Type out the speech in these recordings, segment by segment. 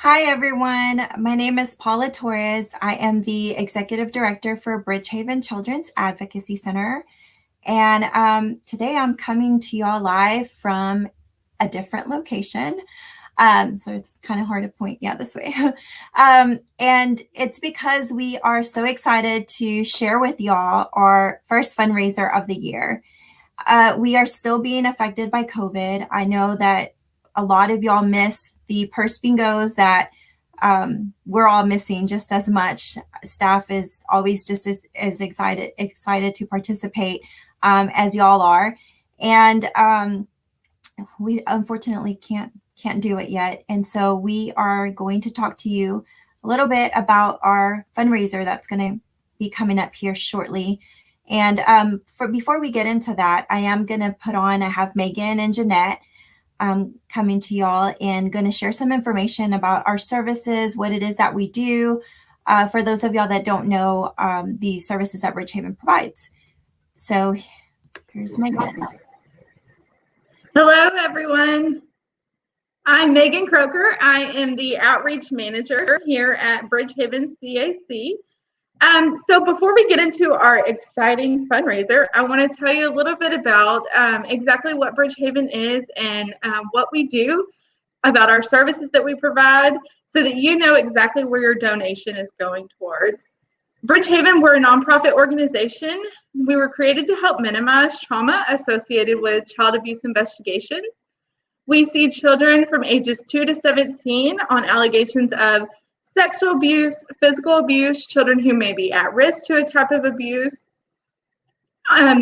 Hi, everyone. My name is Paula Torres. I am the Executive Director for Bridgehaven Children's Advocacy Center. And today I'm coming to y'all live from a different location. So it's kind of hard to point, this way. And it's because we are so excited to share with y'all our first fundraiser of the year. We are still being affected by COVID. I know that a lot of y'all miss the purse bingos that we're all missing just as much. Staff is always just as excited to participate as y'all are, and we unfortunately can't do it yet. And so we are going to talk to you a little bit about our fundraiser that's going to be coming up here shortly. And before we get into that, I have Megan and Jeanette coming to y'all and going to share some information about our services, what it is that we do, for those of y'all that don't know the services that Bridgehaven provides. So here's Megan. Hello, everyone. I'm Megan Croker. I am the Outreach Manager here at Bridgehaven CAC. So before we get into our exciting fundraiser, I want to tell you a little bit about exactly what Bridgehaven is and what we do, about our services that we provide, so that you know exactly where your donation is going towards. Bridgehaven, we're a nonprofit organization. We were created to help minimize trauma associated with child abuse investigations. We see children from ages 2 to 17 on allegations of sexual abuse, physical abuse, children who may be at risk to a type of abuse.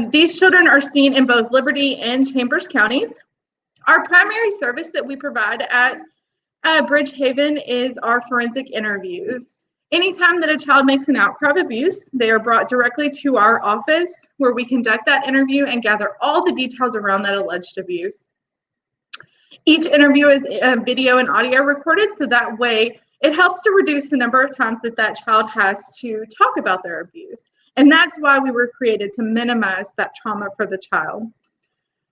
These children are seen in both Liberty and Chambers counties. Our primary service that we provide at Bridgehaven is our forensic interviews. Anytime that a child makes an outcry of abuse, they are brought directly to our office where we conduct that interview and gather all the details around that alleged abuse. Each interview is video and audio recorded, so that way it helps to reduce the number of times that child has to talk about their abuse. And that's why we were created, to minimize that trauma for the child.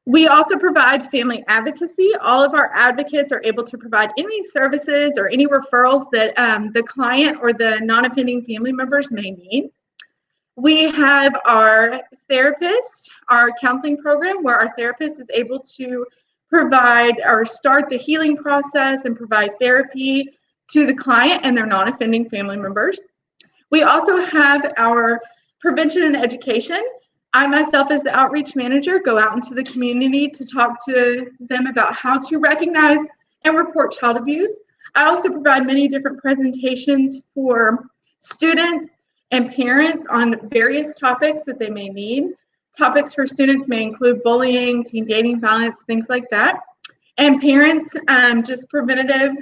We also provide family advocacy. All of our advocates are able to provide any services or any referrals that the client or the non-offending family members may need. We have our therapist, our counseling program, where our therapist is able to provide or start the healing process and provide therapy to the client and their non-offending family members. We also have our prevention and education. I myself, as the outreach manager, go out into the community to talk to them about how to recognize and report child abuse. I also provide many different presentations for students and parents on various topics that they may need. Topics for students may include bullying, teen dating violence, things like that. And parents, just preventative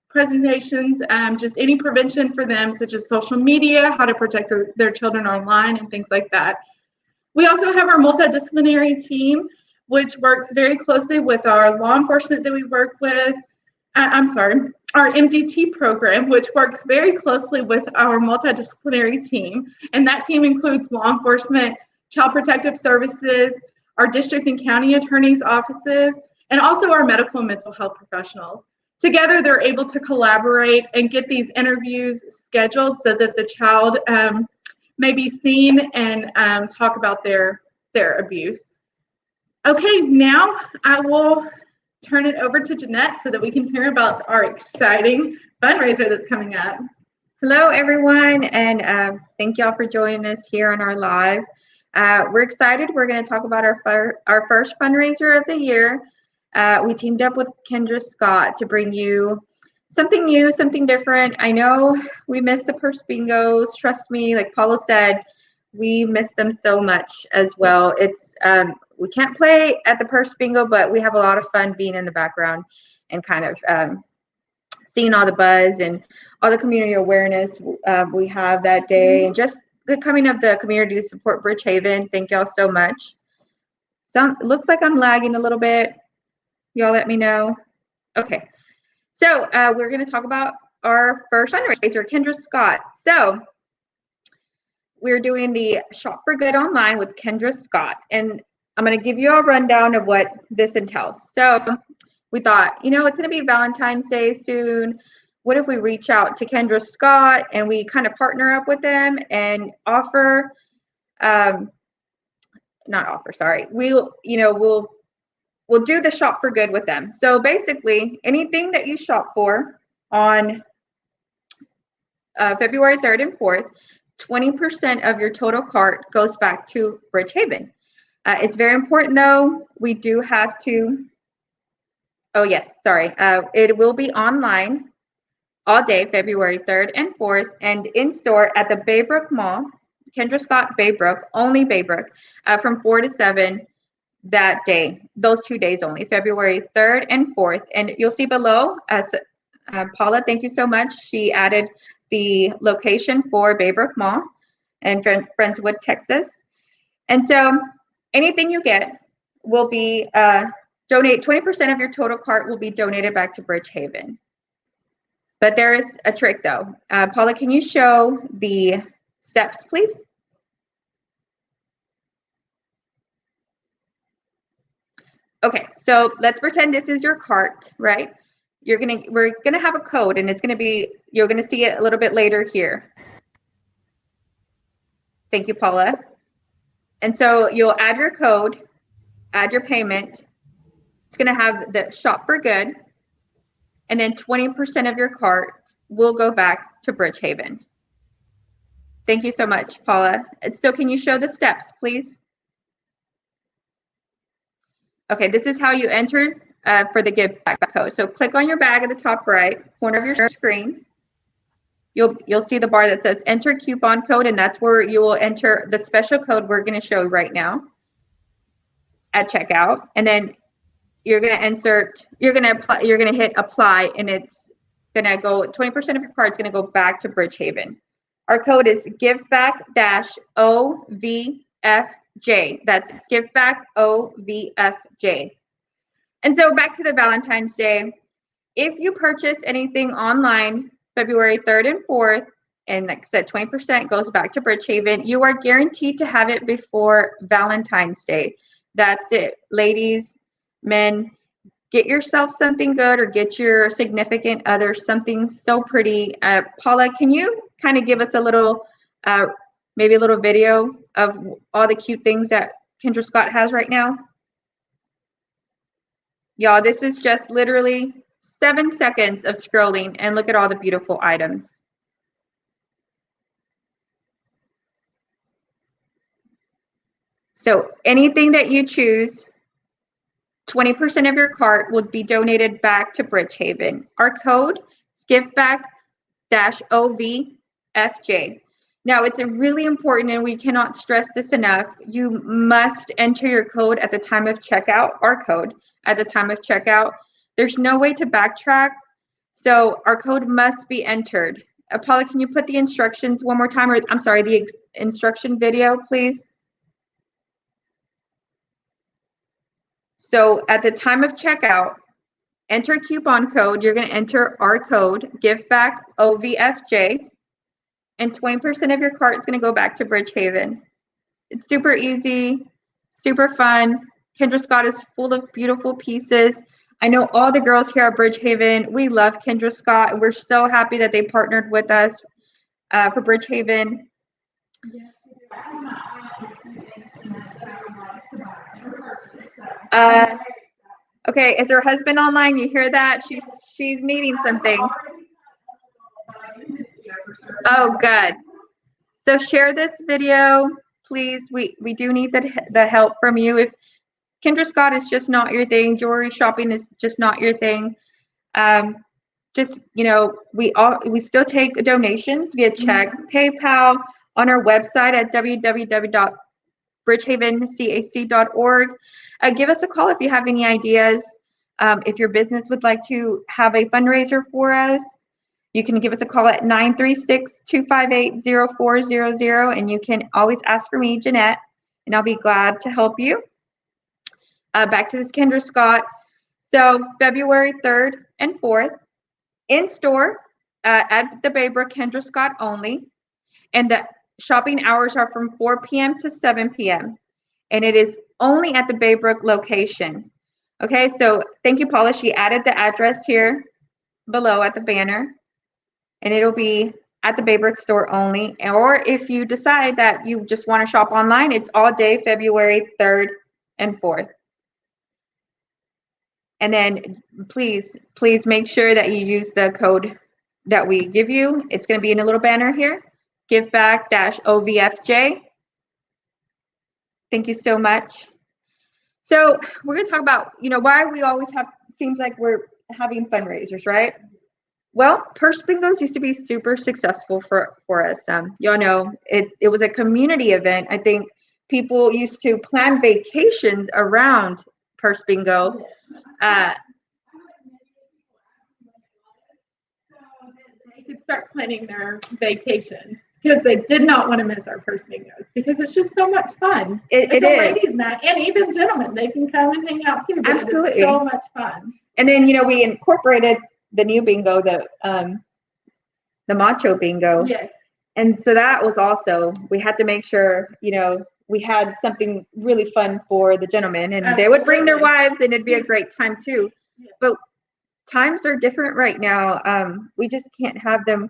presentations, just any prevention for them, such as social media, how to protect their children online, and things like that. We also have our multidisciplinary team, which works very closely with our law enforcement that we work with. Our MDT program, which works very closely with our multidisciplinary team. And that team includes law enforcement, child protective services, our district and county attorneys' offices, and also our medical and mental health professionals. Together, they're able to collaborate and get these interviews scheduled so that the child may be seen and talk about their abuse. Okay, now I will turn it over to Jeanette so that we can hear about our exciting fundraiser that's coming up. Hello, everyone, and thank y'all for joining us here on our live. We're excited. We're going to talk about our first fundraiser of the year. We teamed up with Kendra Scott to bring you something new, something different. I know we missed the purse bingos. Trust me, like Paula said, we miss them so much as well. It's we can't play at the purse bingo, but we have a lot of fun being in the background and kind of seeing all the buzz and all the community awareness we have that day, and just the coming of the community to support Bridgehaven. Thank y'all so much. It looks like I'm lagging a little bit. Y'all let me know. Okay. So we're going to talk about our first fundraiser, Kendra Scott. So we're doing the Shop for Good online with Kendra Scott. And I'm going to give you a rundown of what this entails. So we thought, it's going to be Valentine's Day soon. what if we reach out to Kendra Scott and we kind of partner up with them and offer, not offer, sorry, we'll do the shop for good with them. So basically, anything that you shop for on February 3rd and 4th, 20% of your total cart goes back to Bridgehaven. It's very important though, we do have to, oh yes, sorry, it will be online all day, February 3rd and 4th, and in store at the Baybrook Mall, Kendra Scott Baybrook, only Baybrook, from 4 to 7 that day, those 2 days only, February 3rd and 4th. And you'll see below, Paula, thank you so much. She added the location for Baybrook Mall in Friendswood, Texas. And so anything you get will be donate, 20% of your total cart will be donated back to Bridgehaven. But there is a trick though. Paula, can you show the steps, please? Okay, so let's pretend this is your cart, right? We're gonna have a code, and it's gonna be, you're gonna see it a little bit later here. Thank you, Paula. And so you'll add your code, add your payment. It's gonna have the shop for good, and then 20% of your cart will go back to Bridgehaven. Thank you so much, Paula. So can you show the steps, please? Okay, this is how you enter for the give back code. So click on your bag at the top right corner of your screen. You'll see the bar that says enter coupon code, and that's where you will enter the special code we're going to show right now at checkout. And then you're going to insert, you're going to hit apply, and it's going to go, 20% of your card is going to go back to Bridgehaven. Our code is giveback-OVFJ. That's giveback-OVFJ. And so back to the Valentine's Day. If you purchase anything online February 3rd and 4th, and like I said, 20% goes back to Bridgehaven, you are guaranteed to have it before Valentine's Day. That's it. Ladies, men, get yourself something good, or get your significant other something so pretty. Paula, can you kind of give us a little, maybe a little video of all the cute things that Kendra Scott has right now? Y'all, this is just literally 7 seconds of scrolling, and look at all the beautiful items. So anything that you choose, 20% of your cart will be donated back to Bridgehaven. Our code is giveback-OVFJ. Now, it's really important, and we cannot stress this enough. You must enter your code at the time of checkout, our code at the time of checkout. There's no way to backtrack, so our code must be entered. Paula, can you put the instructions one more time, or I'm sorry, the instruction video, please? So at the time of checkout, enter coupon code. You're going to enter our code, giveback-OVFJ, and 20% of your cart is going to go back to Bridgehaven. It's super easy, super fun. Kendra Scott is full of beautiful pieces. I know all the girls here at Bridgehaven, we love Kendra Scott, and we're so happy that they partnered with us for Bridgehaven. Okay, is her husband online? You hear that? She's needing something. Oh, good. So share this video, please. We do need the help from you. If Kendra Scott is just not your thing, jewelry shopping is just not your thing, just, you know, we still take donations via check, PayPal, on our website at www.bridgehavencac.org. Give us a call if you have any ideas. If your business would like to have a fundraiser for us, you can give us a call at 936-258-0400, and you can always ask for me, Jeanette, and I'll be glad to help you. Back to this Kendra Scott. So February 3rd and 4th, in store at the Baybrook, Kendra Scott only, and the shopping hours are from 4 p.m. to 7 p.m. and it is only at the Baybrook location. Okay, so thank you, Paula. She added the address here below at the banner. and it'll be at the Baybrick store only. Or if you decide that you just want to shop online, it's all day February 3rd and 4th. And then please make sure that you use the code that we give you. It's going to be in a little banner here, giveback-OVFJ. Thank you so much. So we're going to talk about, why we always have, seems like we're having fundraisers, right? Well, purse bingos used to be super successful for us. Y'all know it was a community event. I think people used to plan vacations around purse bingo. They could start planning their vacations because they did not want to miss our purse bingos because it's just so much fun. It is. Ladies night, and even gentlemen, they can come and hang out too. Absolutely. It's so much fun. And then we incorporated the new bingo, the macho bingo. Yes. And so that was also, we had to make sure, we had something really fun for the gentlemen, and Absolutely. They would bring their wives, and it'd be a great time too. Yeah. But times are different right now. We just can't have them.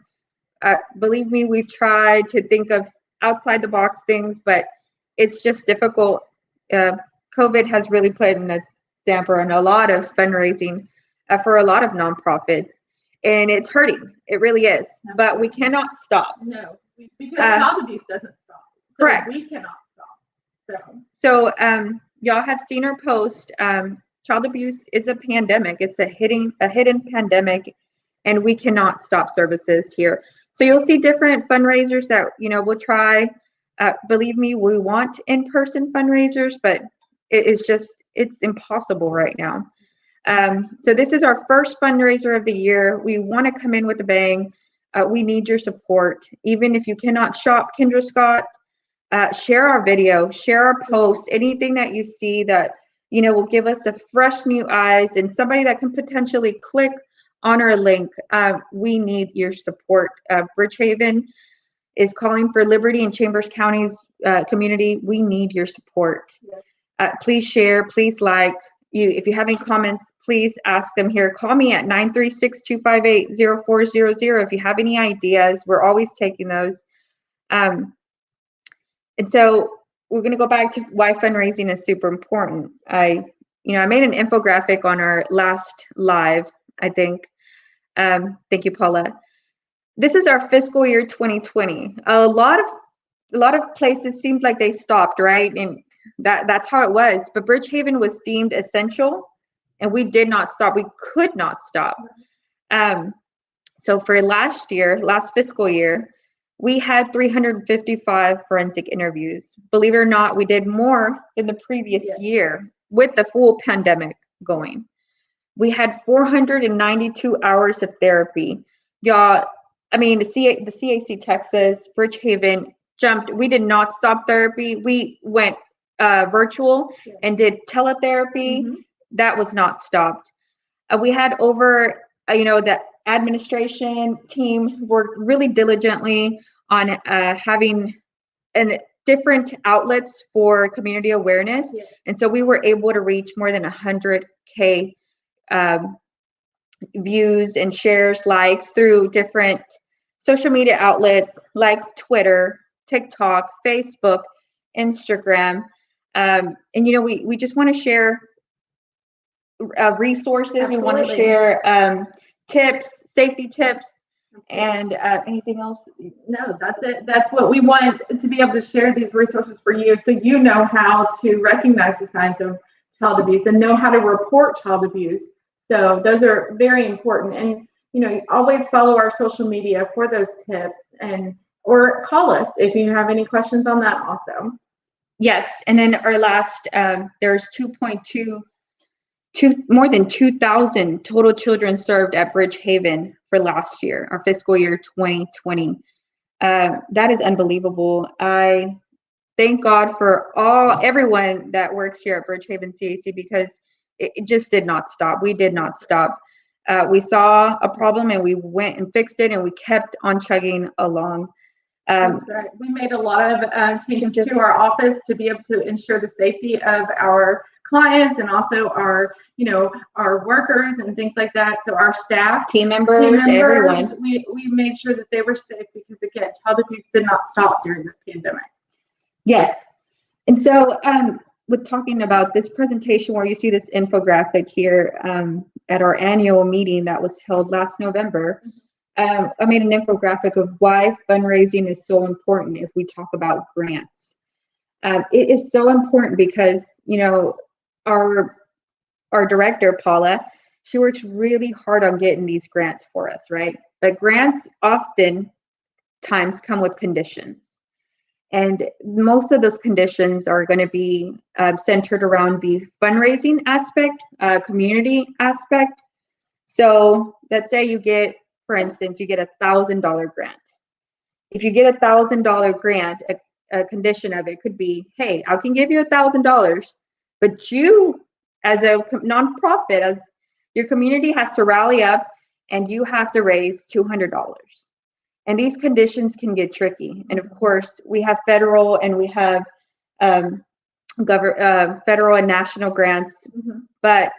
Believe me, we've tried to think of outside the box things, but it's just difficult. COVID has really put in a damper on a lot of fundraising for a lot of nonprofits, and it's hurting. It really is. But we cannot stop. No, because child abuse doesn't stop. So correct. We cannot stop. So y'all have seen our post. Child abuse is a pandemic. It's a hidden pandemic, and we cannot stop services here. So you'll see different fundraisers that we'll try. Believe me, we want in-person fundraisers, but it's impossible right now. So this is our first fundraiser of the year. We want to come in with a bang. We need your support. Even if you cannot shop, Kendra Scott, share our video, share our post, anything that you see that will give us a fresh new eyes and somebody that can potentially click on our link. We need your support. Bridgehaven is calling for Liberty and Chambers County's community. We need your support. Please share, please like. If you have any comments, please ask them here. Call me at 936-258-0400 if you have any ideas. We're always taking those. And so we're going to go back to why fundraising is super important. I made an infographic on our last live, I think. Thank you, Paula. This is our fiscal year 2020. A lot of places seemed like they stopped, right? And that's how it was. But Bridgehaven was deemed essential, and we did not stop. We could not stop. So for last fiscal year, we had 355 forensic interviews. Believe it or not, we did more than the previous year with the full pandemic going. We had 492 hours of therapy. Y'all, the CAC Texas, Bridgehaven jumped. We did not stop therapy. We went virtual and did teletherapy. Mm-hmm. That was not stopped. We had over, the administration team worked really diligently on having different outlets for community awareness. Yeah. And so we were able to reach more than 100K views and shares, likes through different social media outlets like Twitter, TikTok, Facebook, Instagram. And we just want to share resources. Absolutely. We want to share tips, safety tips, and anything else. No, that's it. That's what we want, to be able to share these resources for you, so you know how to recognize the signs of child abuse and know how to report child abuse. So those are very important. And always follow our social media for those tips, or call us if you have any questions on that also. Yes, and then our last, there's more than 2,000 total children served at Bridgehaven for last year, our fiscal year 2020. That is unbelievable. I thank God for everyone that works here at Bridgehaven CAC, because it just did not stop. We did not stop. We saw a problem and we went and fixed it, and we kept on chugging along. That's right. We made a lot of changes to our office to be able to ensure the safety of our clients and also our, our workers and things like that. So our staff, team members, everyone. we made sure that they were safe because again, child abuse did not stop during this pandemic. Yes. And so with talking about this presentation where you see this infographic here at our annual meeting that was held last November, I made an infographic of why fundraising is so important if we talk about grants. It is so important because, our director, Paula, she works really hard on getting these grants for us, right? But grants often times come with conditions. And most of those conditions are going to be centered around the fundraising aspect, community aspect. So let's say you get, for instance, you get $1,000 grant. If you get $1,000 grant, a condition of it could be, hey, I can give you $1,000, but you, as a nonprofit, as your community has to rally up and you have to raise $200. And these conditions can get tricky. And of course, we have federal and we have federal and national grants, but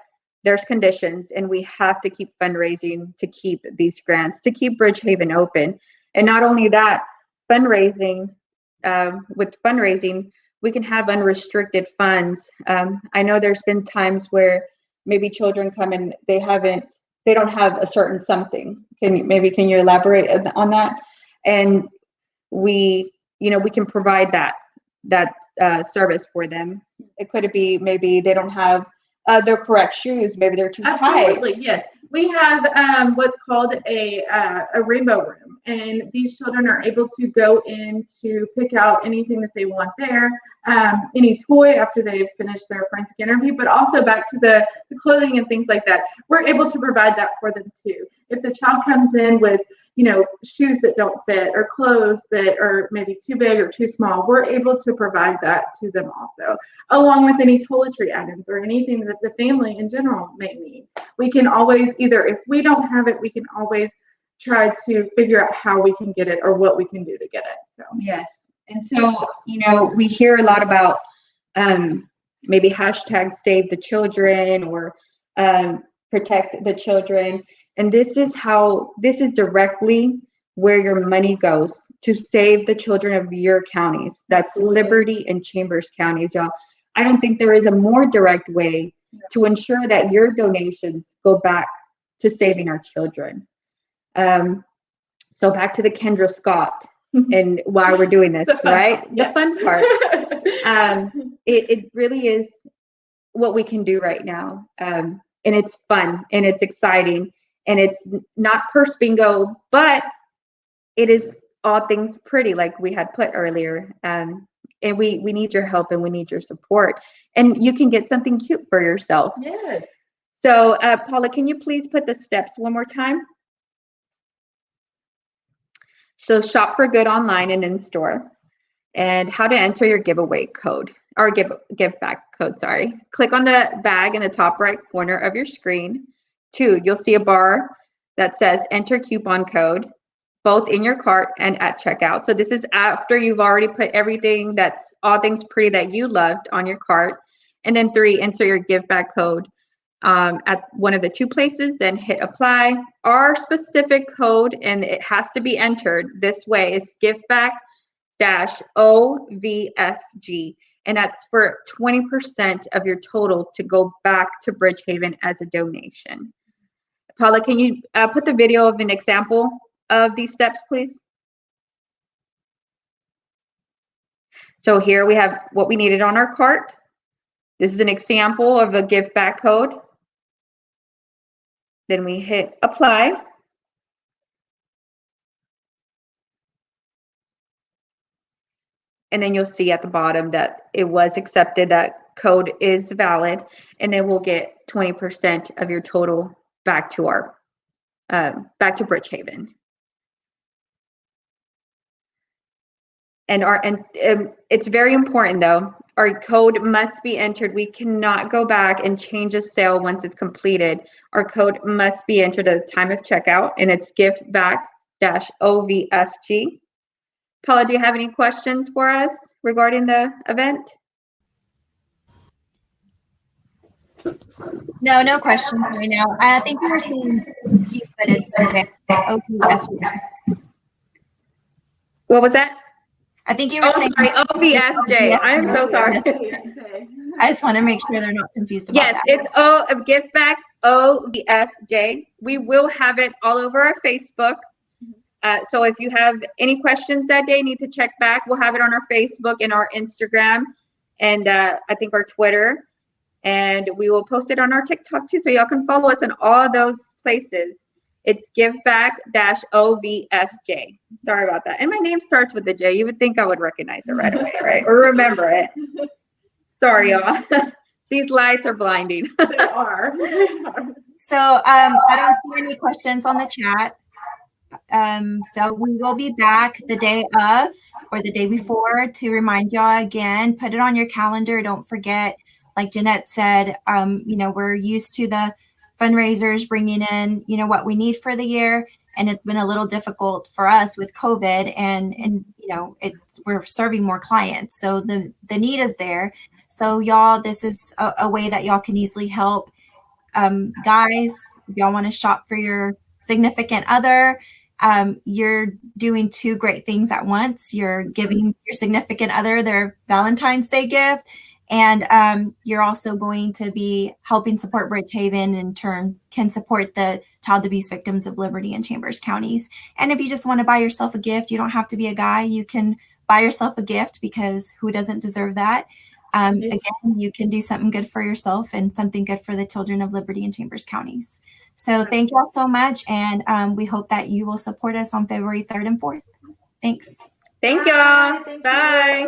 there's conditions and we have to keep fundraising to keep these grants, to keep Bridgehaven open. And not only that, fundraising, with fundraising, we can have unrestricted funds. I know there's been times where maybe children come and they don't have a certain something. Can you elaborate on that? And we can provide that service for them. It could be maybe they don't have their correct shoes. Maybe they're too tight. Absolutely, yes. We have what's called a rainbow room, and these children are able to go in to pick out anything that they want there, any toy after they've finished their forensic interview, but also back to the clothing and things like that. We're able to provide that for them too. If the child comes in with shoes that don't fit or clothes that are maybe too big or too small, we're able to provide that to them also, along with any toiletry items or anything that the family in general may need. We can always, either if we don't have it, we can always try to figure out how we can get it or what we can do to get it. So yes. And so, we hear a lot about maybe hashtag save the children or protect the children. And this is directly where your money goes to save the children of your counties. That's Liberty and Chambers counties, y'all. I don't think there is a more direct way to ensure that your donations go back to saving our children. So back to the Kendra Scott and why we're doing this, right? The fun part. It really is what we can do right now. And it's fun and it's exciting. And it's not purse bingo, but it is all things pretty, like we had put earlier. And we need your help and we need your support. And you can get something cute for yourself. yes. So Paula, can you please put the steps one more time? So shop for good online and in store. And how to enter your giveaway code or give back code, sorry. Click on the bag in the top right corner of your screen. 2, you'll see a bar that says enter coupon code, both in your cart and at checkout. So this is after you've already put everything that's all things pretty that you loved on your cart. And then 3, insert your give back code at one of the 2 places, then hit apply. Our specific code, and it has to be entered this way, is giveback-OVFG. And that's for 20% of your total to go back to Bridgehaven as a donation. Paula, can you put the video of an example of these steps, please? So here we have what we needed on our cart. This is an example of a give back code. Then we hit apply. And then you'll see at the bottom that it was accepted, that code is valid, and then we'll get 20% of your total back to our back to Bridgehaven. And it's very important though, our code must be entered. We cannot go back and change a sale once it's completed. Our code must be entered at the time of checkout, and it's giveback-OVFG. Paula, do you have any questions for us regarding the event? No questions right now. I think you were saying G, but it's OBFJ. What was that? I think you were Oh, saying sorry, OBSJ. I am so sorry. I just want to make sure they're not confused about Yes, that. it's Give Back OBFJ. We will have it all over our Facebook. So if you have any questions that day, need to check back. We'll have it on our Facebook and our Instagram, and I think our Twitter, and we will post it on our TikTok too. So y'all can follow us in all those places. It's giveback-OVFJ. Sorry about that. And my name starts with a J. You would think I would recognize it right away, right? Or remember it. Sorry, y'all. These lights are blinding. They are. So I don't see any questions on the chat. So we will be back the day of or the day before to remind y'all again. Put it on your calendar. Don't forget, like Jeanette said, we're used to the fundraisers bringing in, what we need for the year. And it's been a little difficult for us with COVID and we're serving more clients. So the need is there. So y'all, this is a way that y'all can easily help. Guys, if y'all want to shop for your significant other, you're doing two great things at once. You're giving your significant other their Valentine's Day gift, and you're also going to be helping support Bridgehaven, in turn can support the child abuse victims of Liberty and Chambers counties. And if you just want to buy yourself a gift, you don't have to be a guy. You can buy yourself a gift, because who doesn't deserve that? Again, you can do something good for yourself and something good for the children of Liberty and Chambers counties. So thank you all so much, and we hope that you will support us on February 3rd and 4th. Thanks. Thank y'all. Bye.